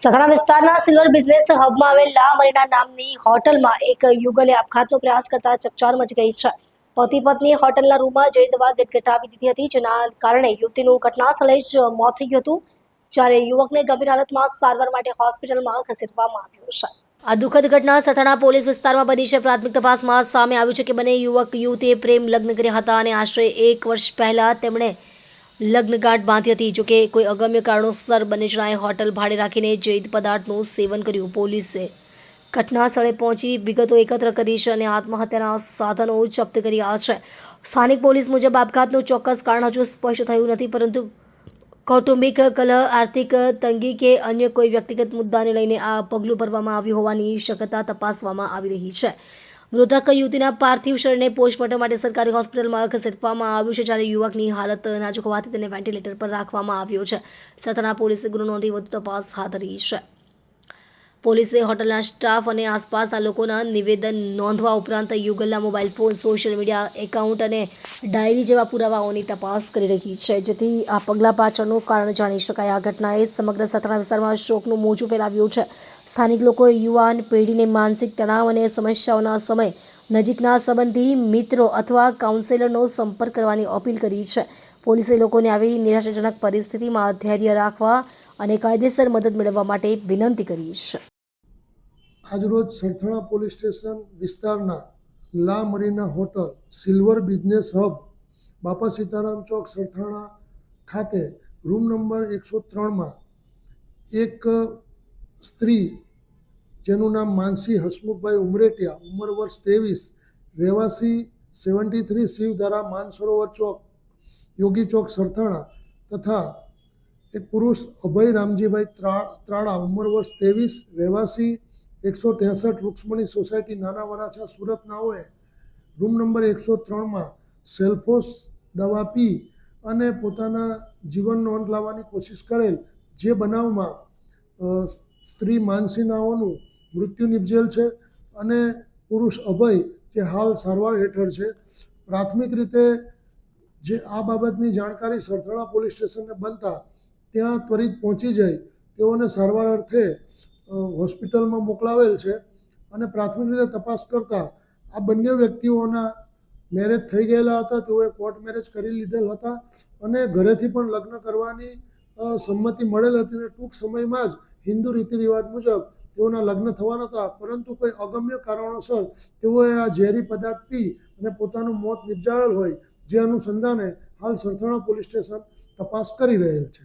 સખણા વિસ્તારના silver business હબમાં આવેલ લા મરીના નામની હોટલમાં એક યુગલે આપઘાતનો પ્રયાસ કરતા ચકચાર મચી ગઈ છે. પતિ પત્ની હોટલના રૂમમાં જઈ દવા ગટગટાવી દીધી હતી, જેના કારણે યુવતીનું ઘટના સ્થળે જ મોત થઈ ગયું હતું, જ્યારે યુવકને ગંભીર હાલતમાં સારવાર માટે હોસ્પિટલમાં ખસેડવામાં આવ્યો છે. આ દુઃખદ ઘટના સથાણા પોલીસ વિસ્તારમાં બની છે. પ્રાથમિક તપાસમાં સામે આવ્યું છે કે બંને યુવક યુવતીએ પ્રેમ લગ્ન કર્યા હતા અને આશરે 1 વર્ષ પહેલા તેમણે લગ્નગાંઠ બાંધી હતી. જોકે કોઈ અગમ્ય કારણોસર બંને જણાએ હોટલ ભાડે રાખીને જૈદ પદાર્થનું સેવન કર્યું. પોલીસે ઘટના સ્થળે પહોંચી વિગતો એકત્ર કરી છે અને આત્મહત્યાના સાધનો જપ્ત કર્યા છે. સ્થાનિક પોલીસ મુજબ આપઘાતનું ચોક્કસ કારણ હજુ સ્પષ્ટ થયું નથી, પરંતુ કૌટુંબિક કલહ, આર્થિક તંગી કે અન્ય કોઈ વ્યક્તિગત મુદ્દાને લઈને આ પગલું ભરવામાં આવ્યું હોવાની શક્યતા તપાસવામાં આવી રહી છે. મૃતક યુવતીના પાર્થિવ શરીરને પોસ્ટમોર્ટમ માટે સરકારી હોસ્પિટલમાં ખસેડવામાં આવ્યું છે, જ્યારે યુવકની હાલત નાજુક હોવાથી તેને વેન્ટિલેટર પર રાખવામાં આવ્યો છે. સથાણા પોલીસે ગુનો નોંધી વધુ તપાસ હાથ ધરી છે. પોલીસે હોટલના સ્ટાફ અને આસપાસના લોકોના નિવેદન નોંધવા ઉપરાંત યુગલના mobile phone, social media account અને ડાયરી જેવા પુરાવાઓની તપાસ કરી રહી છે, જેથી આ પગલાં પાછળનું કારણ જાણી શકાય. આ ઘટનાએ સમગ્ર સથાણા વિસ્તારમાં શોકનું મોજું ફેલાવ્યું છે. સ્થાનિક લોકોએ યુવાન પેઢીને માનસિક તણાવ અને સમસ્યાઓના સમયે નજીકના સંબંધી, મિત્રો અથવા કાઉન્સેલરનો સંપર્ક કરવાની અપીલ કરી છે. પોલીસે લોકોને આવી નિરાશાજનક પરિસ્થિતિમાં ધૈર્ય રાખવા અને કાયદેસર મદદ મેળવવા માટે વિનંતી કરી છે. આજરોજ સરથાણા પોલીસ સ્ટેશન વિસ્તારના લા મરીના હોટલ સિલ્વર બિઝનેસ હબ બાપા સીતારામ ચોક સરથાણા ખાતે રૂમ નંબર 103માં એક સ્ત્રી જેનું નામ માનસી હસમુખભાઈ ઉમરેટિયા, ઉંમર વર્ષ 23, રહેવાસી 73 શિવધારા માનસરોવર ચોક, યોગી ચોક સરથાણા, તથા એક પુરુષ અભય રામજીભાઈ ત્રાળા, ઉંમર વર્ષ 23, રહેવાસી 163 રૂક્ષ્મણી સોસાયટી, નાના વરાછા, સુરત નાઓએ રૂમ નંબર 103માં સેલ્ફોસ દવા પી અને પોતાના જીવનનો અંત લાવવાની કોશિશ કરેલ, જે બનાવમાં સ્ત્રી માનસી નાઓનું મૃત્યુ નિપજેલ છે અને પુરુષ અભય જે હાલ સારવાર હેઠળ છે. પ્રાથમિક રીતે જે આ બાબતની જાણકારી સરથાણા પોલીસ સ્ટેશનને બનતા ત્યાં ત્વરિત પહોંચી જાય તેઓને સારવાર અર્થે હોસ્પિટલમાં મોકલાવેલ છે અને પ્રાથમિક રીતે તપાસ કરતાં આ બંને વ્યક્તિઓના મેરેજ થઈ ગયેલા હતા. તેઓએ કોર્ટ મેરેજ કરી લીધેલ હતા અને ઘરેથી પણ લગ્ન કરવાની સંમતિ મળેલ હતી અને ટૂંક સમયમાં જ હિન્દુ રીતિ રિવાજ મુજબ તેઓના લગ્ન થવાના હતા, પરંતુ કોઈ અગમ્ય કારણોસર તેઓએ આ ઝેરી પદાર્થ પી અને પોતાનું મોત નિપજાવેલ હોય, જે અનુસંધાને હાલ સરથાણા પોલીસ સ્ટેશન તપાસ કરી રહેલ છે.